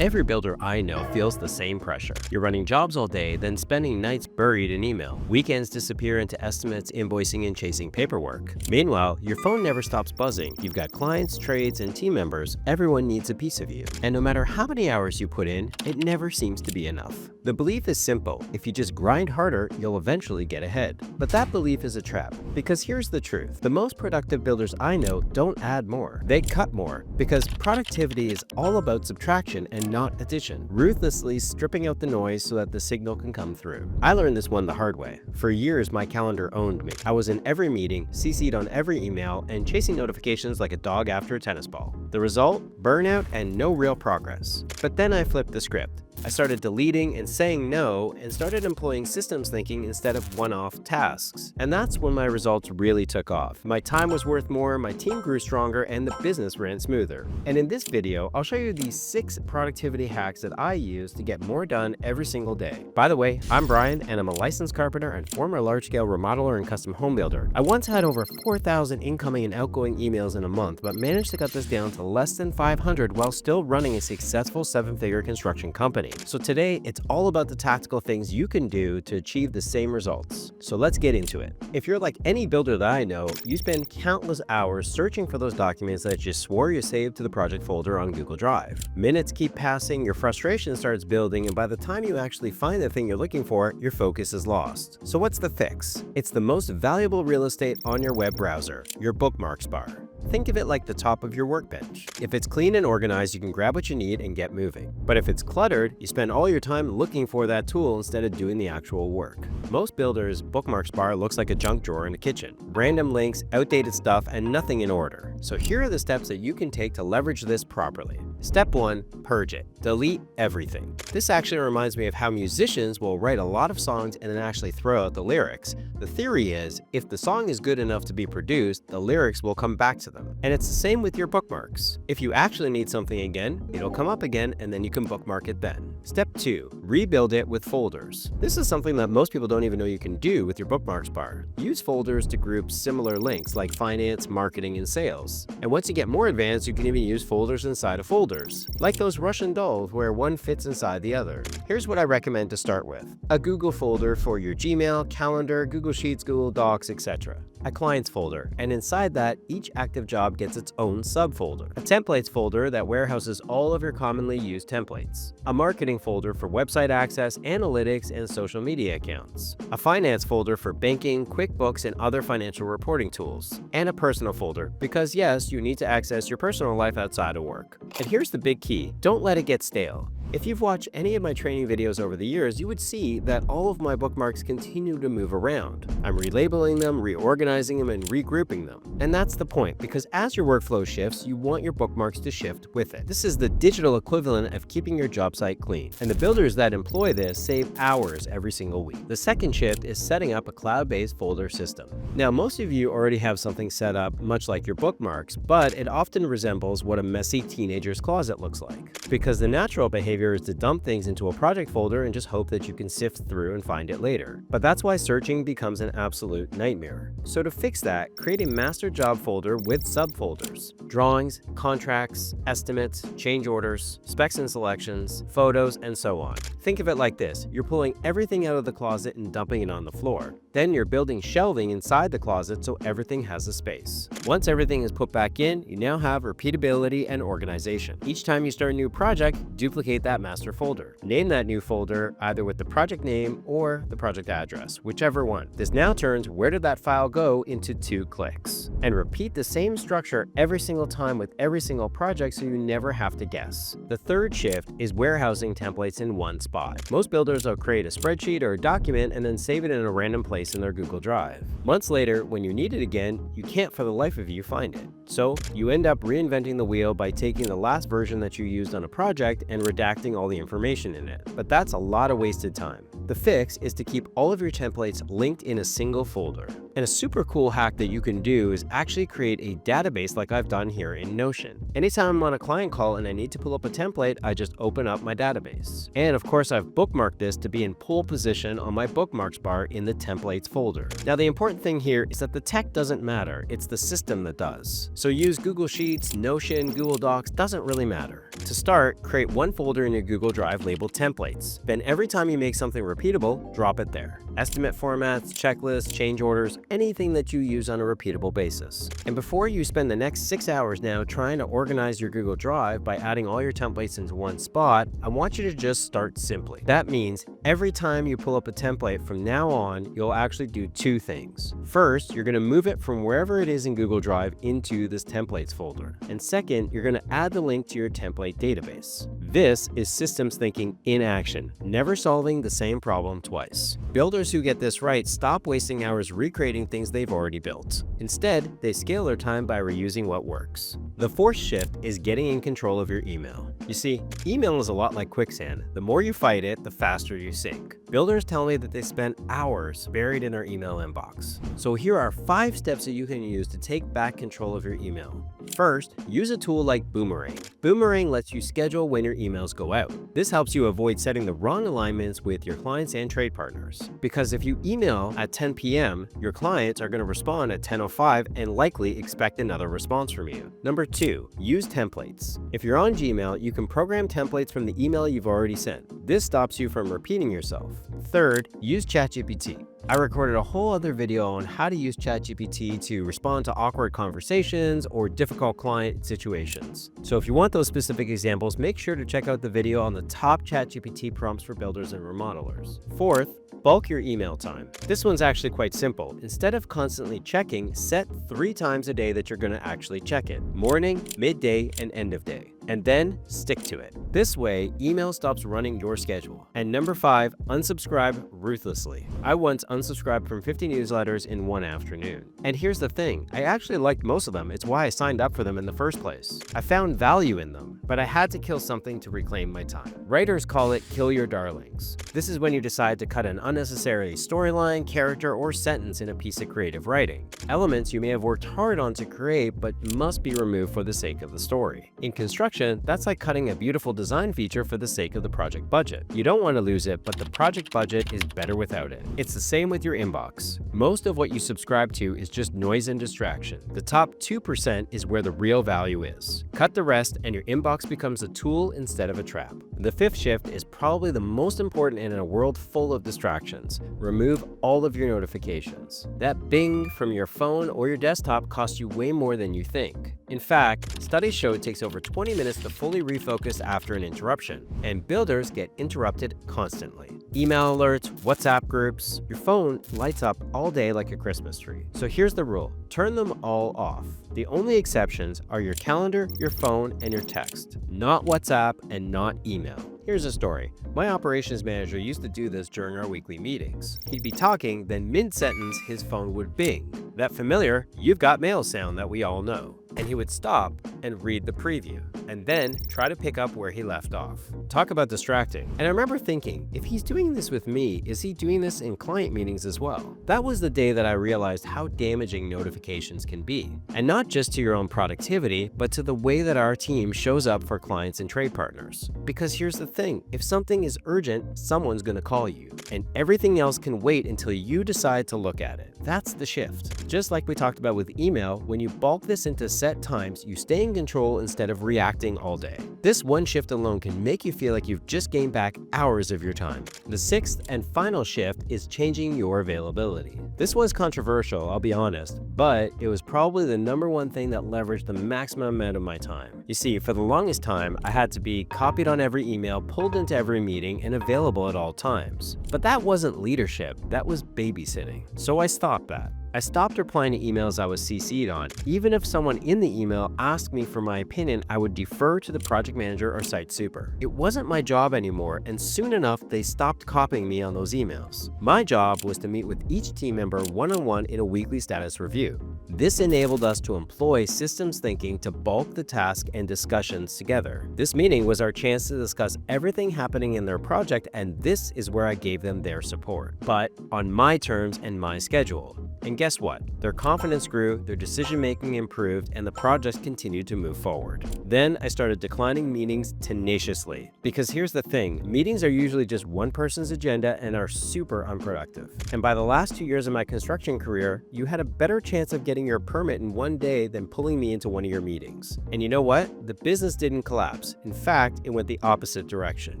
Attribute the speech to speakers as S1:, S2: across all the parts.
S1: Every builder I know feels the same pressure. You're running jobs all day, then spending nights buried in email. Weekends disappear into estimates, invoicing, and chasing paperwork. Meanwhile, your phone never stops buzzing. You've got clients, trades, and team members. Everyone needs a piece of you. And no matter how many hours you put in, it never seems to be enough. The belief is simple. If you just grind harder, you'll eventually get ahead. But that belief is a trap. Because here's the truth. The most productive builders I know don't add more. They cut more. Because productivity is all about subtraction and not addition, ruthlessly stripping out the noise so that the signal can come through. I learned this one the hard way. For years, my calendar owned me. I was in every meeting, CC'd on every email, and chasing notifications like a dog after a tennis ball. The result? Burnout and no real progress. But then I flipped the script. I started deleting and saying no and started employing systems thinking instead of one-off tasks. And that's when my results really took off. My time was worth more, my team grew stronger, and the business ran smoother. And in this video, I'll show you these 6 productivity hacks that I use to get more done every single day. By the way, I'm Brian, and I'm a licensed carpenter and former large-scale remodeler and custom home builder. I once had over 4,000 incoming and outgoing emails in a month, but managed to cut this down to less than 500 while still running a successful 7-figure construction company. So today, it's all about the tactical things you can do to achieve the same results. So let's get into it. If you're like any builder that I know, you spend countless hours searching for those documents that you swore you saved to the project folder on Google Drive. Minutes keep passing, your frustration starts building, and by the time you actually find the thing you're looking for, your focus is lost. So what's the fix? It's the most valuable real estate on your web browser, your bookmarks bar. Think of it like the top of your workbench. If it's clean and organized, you can grab what you need and get moving. But if it's cluttered, you spend all your time looking for that tool instead of doing the actual work. Most builders' bookmarks bar looks like a junk drawer in the kitchen. Random links, outdated stuff, and nothing in order. So here are the steps that you can take to leverage this properly. Step 1, purge it. Delete everything. This actually reminds me of how musicians will write a lot of songs and then actually throw out the lyrics. The theory is, if the song is good enough to be produced, the lyrics will come back to them. And it's the same with your bookmarks. If you actually need something again, it'll come up again and then you can bookmark it then. Step 2, rebuild it with folders. This is something that most people don't even know you can do with your bookmarks bar. Use folders to group similar links like finance, marketing, and sales. And once you get more advanced, you can even use folders inside of folders, like those Russian dolls where one fits inside the other. Here's what I recommend to start with. A Google folder for your Gmail, calendar, Google Sheets, Google Docs, etc. A clients folder, and inside that, each active job gets its own subfolder. A templates folder that warehouses all of your commonly used templates. A marketing folder for website access, analytics, and social media accounts. A finance folder for banking, QuickBooks, and other financial reporting tools. And a personal folder, because yes, you need to access your personal life outside of work. And here's the big key, don't let it get stale. If you've watched any of my training videos over the years, you would see that all of my bookmarks continue to move around. I'm relabeling them, reorganizing them, and regrouping them. And that's the point, because as your workflow shifts, you want your bookmarks to shift with it. This is the digital equivalent of keeping your job site clean. And the builders that employ this save hours every single week. The second shift is setting up a cloud-based folder system. Now, most of you already have something set up much like your bookmarks, but it often resembles what a messy teenager's closet looks like. Because the natural behavior is to dump things into a project folder and just hope that you can sift through and find it later. But that's why searching becomes an absolute nightmare. So to fix that, create a master job folder with subfolders. Drawings, contracts, estimates, change orders, specs and selections, photos, and so on. Think of it like this. You're pulling everything out of the closet and dumping it on the floor. Then you're building shelving inside the closet so everything has a space. Once everything is put back in, you now have repeatability and organization. Each time you start a new project, duplicate that master folder. Name that new folder either with the project name or the project address, whichever one. This now turns where did that file go into 2 clicks. And repeat the same structure every single time with every single project so you never have to guess. The third shift is warehousing templates in one spot. Most builders will create a spreadsheet or a document and then save it in a random place in their Google Drive. Months later, when you need it again, you can't for the life of you find it. So you end up reinventing the wheel by taking the last version that you used on a project and redacting all the information in it. But that's a lot of wasted time. The fix is to keep all of your templates linked in a single folder. And a super cool hack that you can do is actually create a database like I've done here in Notion. Anytime I'm on a client call and I need to pull up a template, I just open up my database. And of course, I've bookmarked this to be in pole position on my bookmarks bar in the templates folder. Now, the important thing here is that the tech doesn't matter, it's the system that does. So use Google Sheets, Notion, Google Docs, doesn't really matter. To start, create one folder in your Google Drive labeled templates. Then every time you make something repeatable, drop it there. Estimate formats, checklists, change orders, anything that you use on a repeatable basis. And before you spend the next 6 hours now trying to organize your Google Drive by adding all your templates into one spot, I want you to just start simply. That means every time you pull up a template from now on, you'll actually do two things. First, you're going to move it from wherever it is in Google Drive into this templates folder. And second, you're going to add the link to your template database. This is systems thinking in action, never solving the same problem twice. Builders who get this right stop wasting hours recreating things they've already built. Instead, they scale their time by reusing what works. The fourth shift is getting in control of your email. You see, email is a lot like quicksand. The more you fight it, the faster you sink. Builders tell me that they spend hours buried in their email inbox. So here are 5 steps that you can use to take back control of your email. First, use a tool like Boomerang. Boomerang lets you schedule when your emails go out. This helps you avoid setting the wrong alignments with your clients and trade partners. Because if you email at 10 p.m., your clients are going to respond at 10:05 and likely expect another response from you. Number 2, use templates. If you're on Gmail, you can program templates from the email you've already sent. This stops you from repeating yourself. Third, use ChatGPT. I recorded a whole other video on how to use ChatGPT to respond to awkward conversations or difficult client situations. So if you want those specific examples, make sure to check out the video on the top ChatGPT prompts for builders and remodelers. Fourth, bulk your email time. This one's actually quite simple. Instead of constantly checking, set 3 times a day that you're going to actually check it: morning, midday, and end of day. And then stick to it. This way, email stops running your schedule. And number 5, unsubscribe ruthlessly. I once unsubscribed from 50 newsletters in one afternoon. And here's the thing, I actually liked most of them. It's why I signed up for them in the first place. I found value in them, but I had to kill something to reclaim my time. Writers call it kill your darlings. This is when you decide to cut an unnecessary storyline, character, or sentence in a piece of creative writing. Elements you may have worked hard on to create, but must be removed for the sake of the story. In construction, that's like cutting a beautiful design feature for the sake of the project budget. You don't want to lose it, but the project budget is better without it. It's the same with your inbox. Most of what you subscribe to is just noise and distraction. The top 2% is where the real value is. Cut the rest and your inbox becomes a tool instead of a trap. The 5th shift is probably the most important in a world full of distractions. Remove all of your notifications. That bing from your phone or your desktop costs you way more than you think. In fact, studies show it takes over 20 minutes to fully refocus after an interruption, and builders get interrupted constantly. Email alerts, WhatsApp groups, your phone lights up all day like a Christmas tree. So here's the rule, turn them all off. The only exceptions are your calendar, your phone, and your text, not WhatsApp and not email. Here's a story. My operations manager used to do this during our weekly meetings. He'd be talking, then mid-sentence, his phone would bing. That familiar, "you've got mail" sound that we all know. And he would stop and read the preview, and then try to pick up where he left off. Talk about distracting. And I remember thinking, if he's doing this with me, is he doing this in client meetings as well? That was the day that I realized how damaging notifications can be. And not just to your own productivity, but to the way that our team shows up for clients and trade partners. Because here's the thing, if something is urgent, someone's gonna call you. And everything else can wait until you decide to look at it. That's the shift. Just like we talked about with email, when you bulk this into set times, you stay in control instead of reacting all day. This one shift alone can make you feel like you've just gained back hours of your time. The 6th and final shift is changing your availability. This was controversial, I'll be honest, but it was probably the #1 thing that leveraged the maximum amount of my time. You see, for the longest time, I had to be copied on every email, pulled into every meeting, and available at all times. But that wasn't leadership, that was babysitting. So I stopped that. I stopped replying to emails I was CC'd on. Even if someone in the email asked me for my opinion, I would defer to the project manager or site super. It wasn't my job anymore, and soon enough, they stopped copying me on those emails. My job was to meet with each team member one-on-one in a weekly status review. This enabled us to employ systems thinking to bulk the task and discussions together. This meeting was our chance to discuss everything happening in their project, and this is where I gave them their support, but on my terms and my schedule. And guess what? Their confidence grew, their decision-making improved, and the project continued to move forward. Then I started declining meetings tenaciously. Because here's the thing, meetings are usually just one person's agenda and are super unproductive. And by the last 2 years of my construction career, you had a better chance of getting your permit in one day than pulling me into one of your meetings. And you know what? The business didn't collapse. In fact, it went the opposite direction.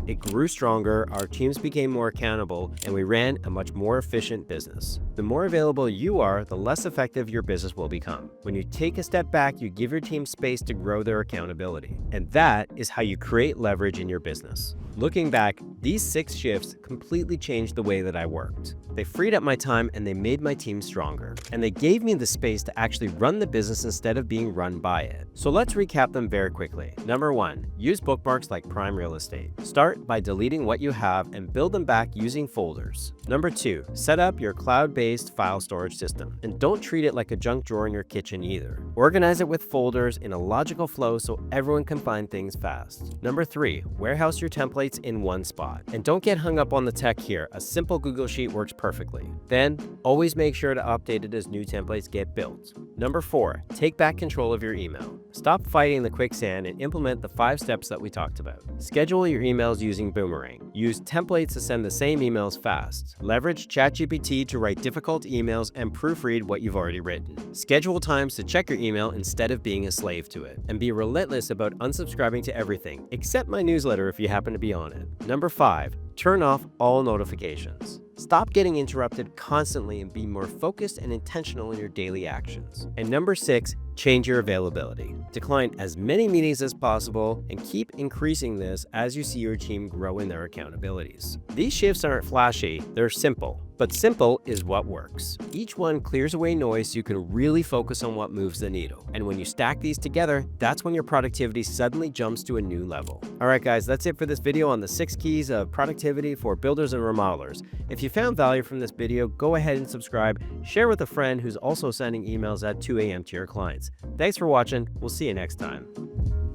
S1: It grew stronger, our teams became more accountable, and we ran a much more efficient business. The more available you are, the less effective your business will become. When you take a step back, you give your team space to grow their accountability. And that is how you create leverage in your business. Looking back, these 6 shifts completely changed the way that I worked. They freed up my time and they made my team stronger. And they gave me the space to actually run the business instead of being run by it. So let's recap them very quickly. Number 1, use bookmarks like prime real estate. Start by deleting what you have and build them back using folders. Number 2, set up your cloud-based file storage system. And don't treat it like a junk drawer in your kitchen either. Organize it with folders in a logical flow so everyone can find things fast. Number 3, warehouse your templates in one spot. And don't get hung up on the tech here. A simple Google Sheet works perfectly. Then, always make sure to update it as new templates get built. Number 4, take back control of your email. Stop fighting the quicksand and implement the 5 steps that we talked about. Schedule your emails using Boomerang. Use templates to send the same emails fast. Leverage ChatGPT to write difficult emails and proofread what you've already written. Schedule times to check your email instead of being a slave to it. And be relentless about unsubscribing to everything, except my newsletter if you happen to be on it. Number 5, turn off all notifications. Stop getting interrupted constantly and be more focused and intentional in your daily actions. And number 6, change your availability. Decline as many meetings as possible and keep increasing this as you see your team grow in their accountabilities. These shifts aren't flashy, they're simple. But simple is what works. Each one clears away noise so you can really focus on what moves the needle. And when you stack these together, that's when your productivity suddenly jumps to a new level. Alright guys, that's it for this video on the 6 keys of productivity for builders and remodelers. If you found value from this video, go ahead and subscribe, share with a friend who's also sending emails at 2 a.m. to your clients. Thanks for watching, we'll see you next time.